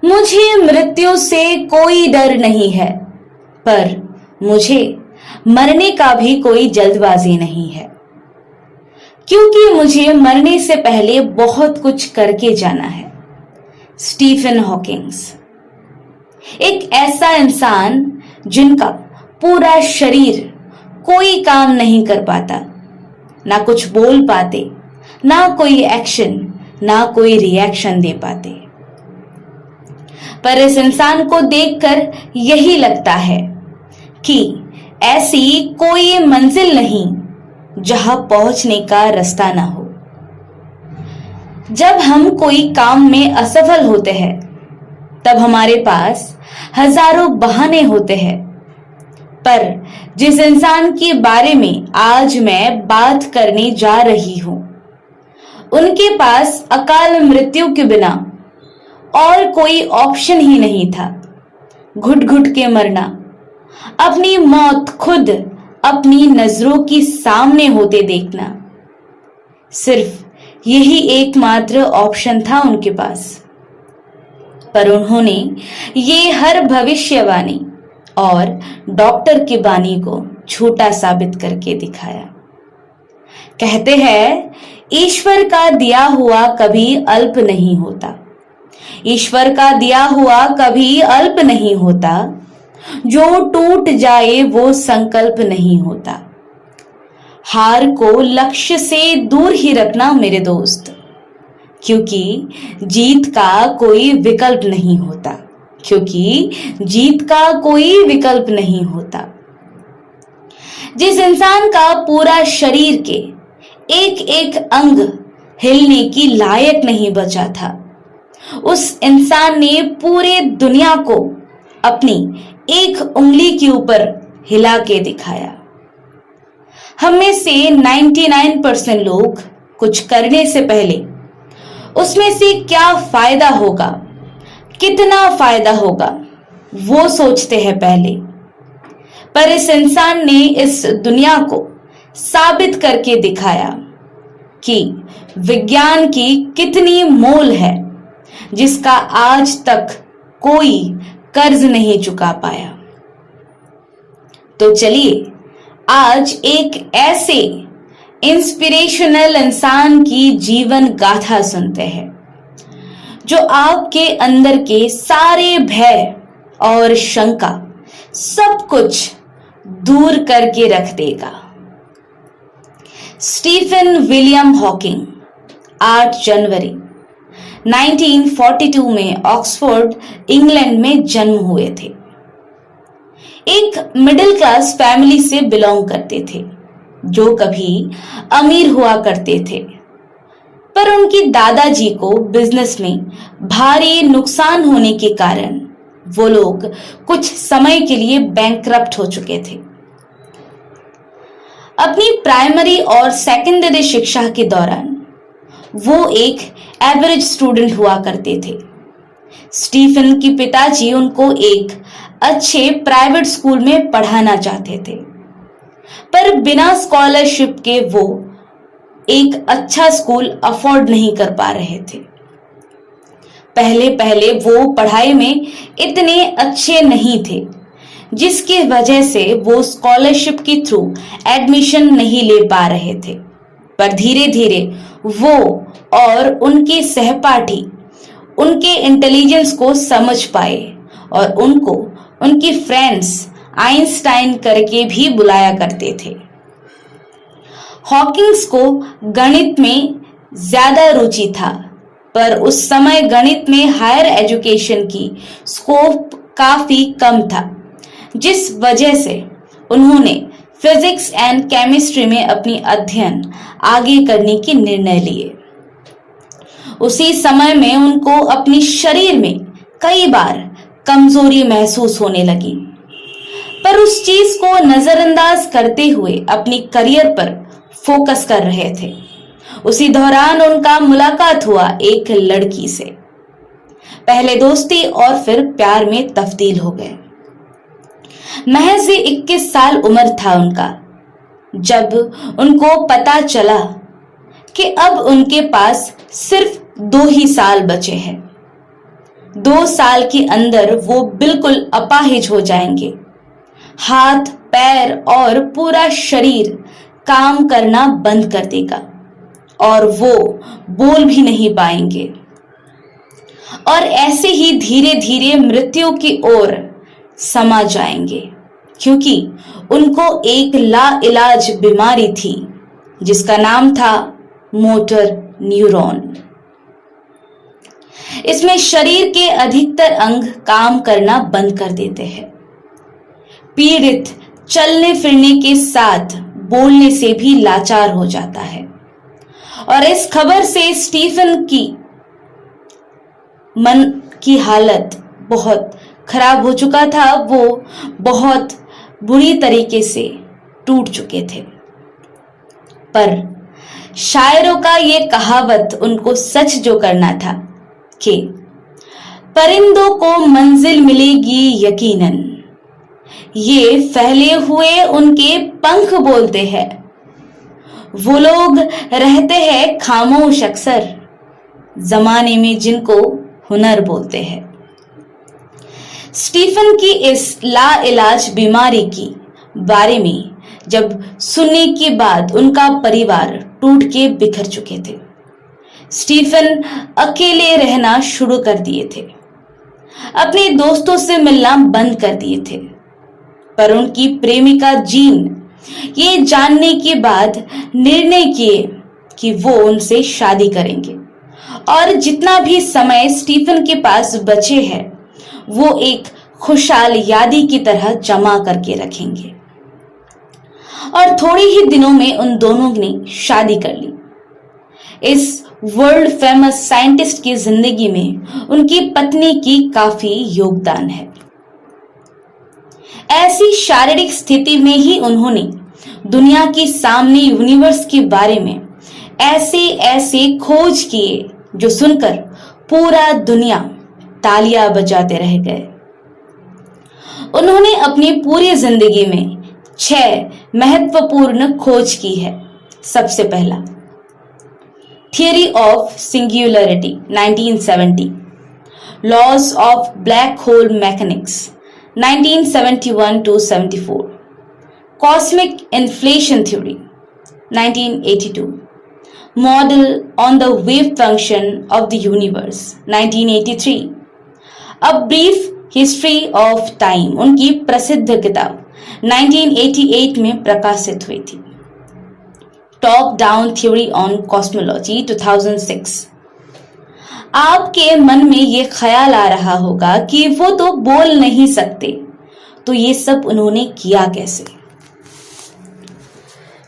मुझे मृत्यु से कोई डर नहीं है, पर मुझे मरने का भी कोई जल्दबाजी नहीं है, क्योंकि मुझे मरने से पहले बहुत कुछ करके जाना है। स्टीफन हॉकिंग्स, एक ऐसा इंसान जिनका पूरा शरीर कोई काम नहीं कर पाता, ना कुछ बोल पाते, ना कोई एक्शन, ना कोई रिएक्शन दे पाते। पर इस इंसान को देखकर यही लगता है कि ऐसी कोई मंजिल नहीं जहां पहुंचने का रास्ता ना हो। जब हम कोई काम में असफल होते हैं, तब हमारे पास हजारों बहाने होते हैं, पर जिस इंसान के बारे में आज मैं बात करने जा रही हूं, उनके पास अकाल मृत्यु के बिना और कोई ऑप्शन ही नहीं था। घुट घुट के मरना, अपनी मौत खुद अपनी नजरों की सामने होते देखना, सिर्फ यही एकमात्र ऑप्शन था उनके पास। पर उन्होंने ये हर भविष्यवाणी और डॉक्टर की बानी को झूठा साबित करके दिखाया। कहते हैं, ईश्वर का दिया हुआ कभी अल्प नहीं होता। ईश्वर का दिया हुआ कभी अल्प नहीं होता, जो टूट जाए वो संकल्प नहीं होता। हार को लक्ष्य से दूर ही रखना मेरे दोस्त, क्योंकि जीत का कोई विकल्प नहीं होता, क्योंकि जीत का कोई विकल्प नहीं होता। जिस इंसान का पूरा शरीर के एक एक अंग हिलने की लायक नहीं बचा था, उस इंसान ने पूरे दुनिया को अपनी एक उंगली के ऊपर हिला के दिखाया। हम में से 99% लोग कुछ करने से पहले उसमें से क्या फायदा होगा, कितना फायदा होगा, वो सोचते हैं पहले। पर इस इंसान ने इस दुनिया को साबित करके दिखाया कि विज्ञान की कितनी मोल है, जिसका आज तक कोई कर्ज नहीं चुका पाया। तो चलिए आज एक ऐसे इंस्पिरेशनल इंसान की जीवन गाथा सुनते हैं, जो आपके अंदर के सारे भय और शंका सब कुछ दूर करके रख देगा। स्टीफन विलियम हॉकिंग 8 जनवरी 1942 में ऑक्सफोर्ड, इंग्लैंड में जन्म हुए थे। एक मिडिल क्लास फैमिली से बिलोंग करते थे, जो कभी अमीर हुआ करते थे। पर उनके दादाजी को बिजनेस में भारी नुकसान होने के कारण वो लोग कुछ समय के लिए बैंकरप्ट हो चुके थे। अपनी प्राइमरी और सेकेंडरी शिक्षा के दौरान वो एक एवरेज स्टूडेंट हुआ करते थे। स्टीफन के पिताजी उनको एक अच्छे प्राइवेट स्कूल में पढ़ाना चाहते थे, पर बिना स्कॉलरशिप के वो एक अच्छा स्कूल अफोर्ड नहीं कर पा रहे थे। पहले पहले वो पढ़ाई में इतने अच्छे नहीं थे, जिसकी वजह से वो स्कॉलरशिप के थ्रू एडमिशन नहीं ले पा रहे थे। पर धीरे धीरे वो और उनके सहपाठी उनके इंटेलिजेंस को समझ पाए और उनको उनके फ्रेंड्स आइंस्टाइन करके भी बुलाया करते थे। हॉकिंग्स को गणित में ज्यादा रुचि था, पर उस समय गणित में हायर एजुकेशन की स्कोप काफी कम था, जिस वजह से उन्होंने फिजिक्स एंड केमिस्ट्री में अपनी अध्ययन आगे करने की निर्णय लिए। उसी समय में उनको अपने शरीर में कई बार कमजोरी महसूस होने लगी, पर उस चीज को नजरअंदाज करते हुए अपनी करियर पर फोकस कर रहे थे। उसी दौरान उनका मुलाकात हुआ एक लड़की से। पहले दोस्ती और फिर प्यार में तब्दील हो गए। महज 21 साल उम्र था उनका जब उनको पता चला कि अब उनके पास सिर्फ 2 ही साल बचे हैं। 2 साल के अंदर वो बिल्कुल अपाहिज हो जाएंगे। हाथ, पैर और पूरा शरीर काम करना बंद कर देगा और वो बोल भी नहीं पाएंगे और ऐसे ही धीरे धीरे मृत्यु की ओर समा जाएंगे, क्योंकि उनको एक लाइलाज बीमारी थी जिसका नाम था मोटर न्यूरॉन। इसमें शरीर के अधिकतर अंग काम करना बंद कर देते हैं। पीड़ित चलने फिरने के साथ बोलने से भी लाचार हो जाता है और इस खबर से स्टीफन की मन की हालत बहुत खराब हो चुका था। वो बहुत बुरी तरीके से टूट चुके थे। पर शायरों का ये कहावत उनको सच जो करना था कि परिंदों को मंजिल मिलेगी यकीनन, ये फैले हुए उनके पंख बोलते हैं। वो लोग रहते हैं खामोश अक्सर, जमाने में जिनको हुनर बोलते हैं। स्टीफन की इस लाइलाज बीमारी की बारे में जब सुनने के बाद उनका परिवार टूट के बिखर चुके थे। स्टीफन अकेले रहना शुरू कर दिए थे, अपने दोस्तों से मिलना बंद कर दिए थे। पर उनकी प्रेमिका जीन ये जानने के बाद निर्णय किए कि वो उनसे शादी करेंगे और जितना भी समय स्टीफन के पास बचे हैं वो एक खुशहाल यादी की तरह जमा करके रखेंगे। और थोड़े ही दिनों में उन दोनों ने शादी कर ली। इस वर्ल्ड फेमस साइंटिस्ट की जिंदगी में उनकी पत्नी की काफी योगदान है। ऐसी शारीरिक स्थिति में ही उन्होंने दुनिया के सामने यूनिवर्स के बारे में ऐसे ऐसे खोज किए जो सुनकर पूरा दुनिया तालियां बजाते रह गए। उन्होंने अपनी पूरी जिंदगी में 6 महत्वपूर्ण खोज की है। सबसे पहला, theory of singularity 1970, laws of black hole mechanics 1971 to 74, cosmic inflation theory 1982, model on the wave function of the universe 1983, a brief history of time उनकी प्रसिद्ध किताब 1988 में प्रकाशित हुई थी। Top down theory on cosmology 2006। आपके मन में ये ख्याल आ रहा होगा कि वो तो बोल नहीं सकते, तो ये सब उन्होंने किया कैसे?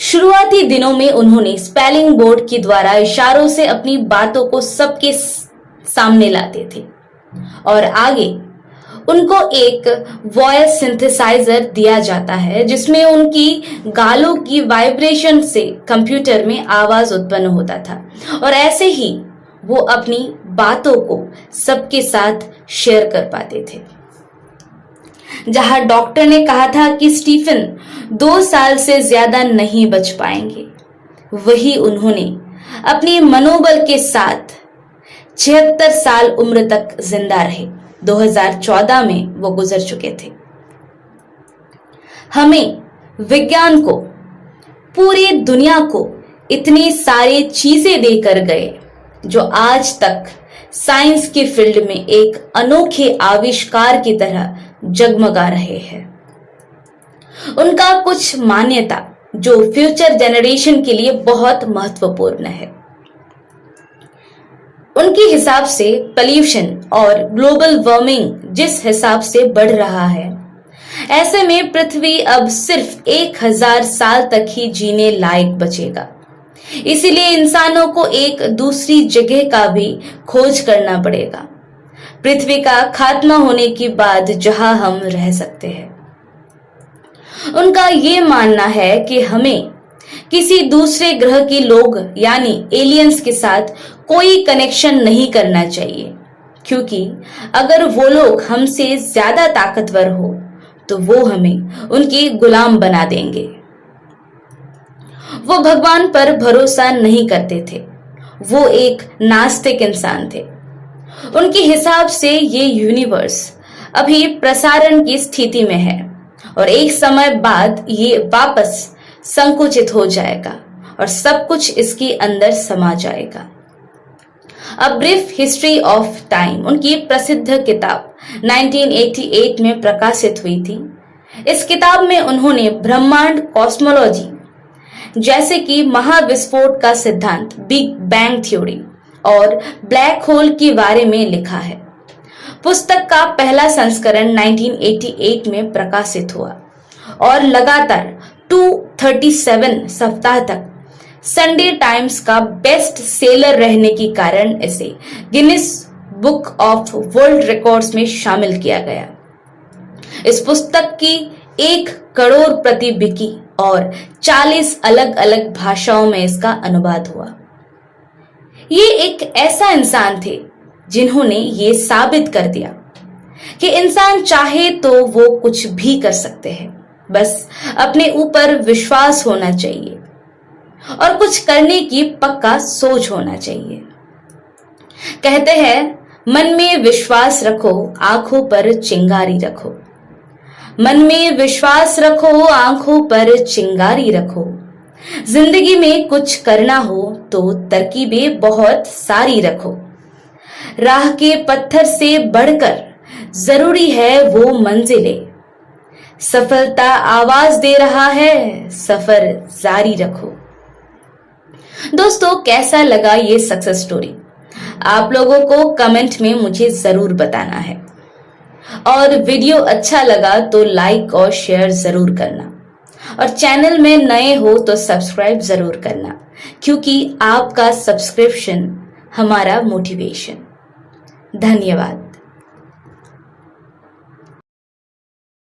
शुरुआती दिनों में उन्होंने स्पेलिंग बोर्ड के द्वारा इशारों से अपनी बातों को सबके सामने लाते थे और आगे उनको एक वॉइस सिंथेसाइजर दिया जाता है जिसमें उनकी गालों की वाइब्रेशन से कंप्यूटर में आवाज उत्पन्न होता था और ऐसे ही वो अपनी बातों को सबके साथ शेयर कर पाते थे। जहां डॉक्टर ने कहा था कि स्टीफन 2 साल से ज्यादा नहीं बच पाएंगे, वही उन्होंने अपने मनोबल के साथ 76 साल उम्र तक जिंदा रहे। 2014 में वो गुजर चुके थे। हमें विज्ञान को, पूरी दुनिया को इतनी सारी चीजें देकर गए जो आज तक साइंस के फील्ड में एक अनोखे आविष्कार की तरह जगमगा रहे हैं। उनका कुछ मान्यता जो फ्यूचर जनरेशन के लिए बहुत महत्वपूर्ण है। उनके हिसाब से पॉल्यूशन और ग्लोबल वार्मिंग जिस हिसाब से बढ़ रहा है, ऐसे में पृथ्वी अब सिर्फ 1000 साल तक ही जीने लायक बचेगा। इसीलिए इंसानों को एक दूसरी जगह का भी खोज करना पड़ेगा, पृथ्वी का खात्मा होने के बाद जहां हम रह सकते हैं। उनका ये मानना है कि हमें किसी दूसरे ग्रह के लोग यानी एलियंस के साथ कोई कनेक्शन नहीं करना चाहिए, क्योंकि अगर वो लोग हमसे ज्यादा ताकतवर हो तो वो हमें उनके गुलाम बना देंगे। वो भगवान पर भरोसा नहीं करते थे। वो एक नास्तिक इंसान थे। उनके हिसाब से ये यूनिवर्स अभी प्रसारण की स्थिति में है और एक समय बाद ये वापस संकुचित हो जाएगा और सब कुछ इसके अंदर समा जाएगा। अ ब्रीफ हिस्ट्री ऑफ टाइम उनकी प्रसिद्ध किताब 1988 में प्रकाशित हुई थी। इस किताब में उन्होंने ब्रह्मांड कॉस्मोलॉजी जैसे कि महाविस्फोट का सिद्धांत, बिग बैंग थ्योरी और ब्लैक होल के बारे में लिखा है। पुस्तक का पहला संस्करण 1988 में प्रकाशित हुआ और लगातार 237 सप्ताह तक संडे टाइम्स का बेस्ट सेलर रहने के कारण इसे Guinness book of world records में शामिल किया गया। इस पुस्तक की 1 करोड़ प्रति बिकी और 40 अलग अलग भाषाओं में इसका अनुवाद हुआ। ये एक ऐसा इंसान थे जिन्होंने ये साबित कर दिया कि इंसान चाहे तो वो कुछ भी कर सकते हैं, बस अपने ऊपर विश्वास होना चाहिए और कुछ करने की पक्का सोच होना चाहिए। कहते हैं मन में विश्वास रखो, आंखों पर चिंगारी रखो। मन में विश्वास रखो, आंखों पर चिंगारी रखो। जिंदगी में कुछ करना हो तो तरकीबें बहुत सारी रखो। राह के पत्थर से बढ़कर जरूरी है वो मंजिलें। सफलता आवाज दे रहा है, सफर जारी रखो। दोस्तों, कैसा लगा ये सक्सेस स्टोरी? आप लोगों को कमेंट में मुझे जरूर बताना है और वीडियो अच्छा लगा तो लाइक और शेयर जरूर करना और चैनल में नए हो तो सब्सक्राइब जरूर करना, क्योंकि आपका सब्सक्रिप्शन हमारा मोटिवेशन। धन्यवाद।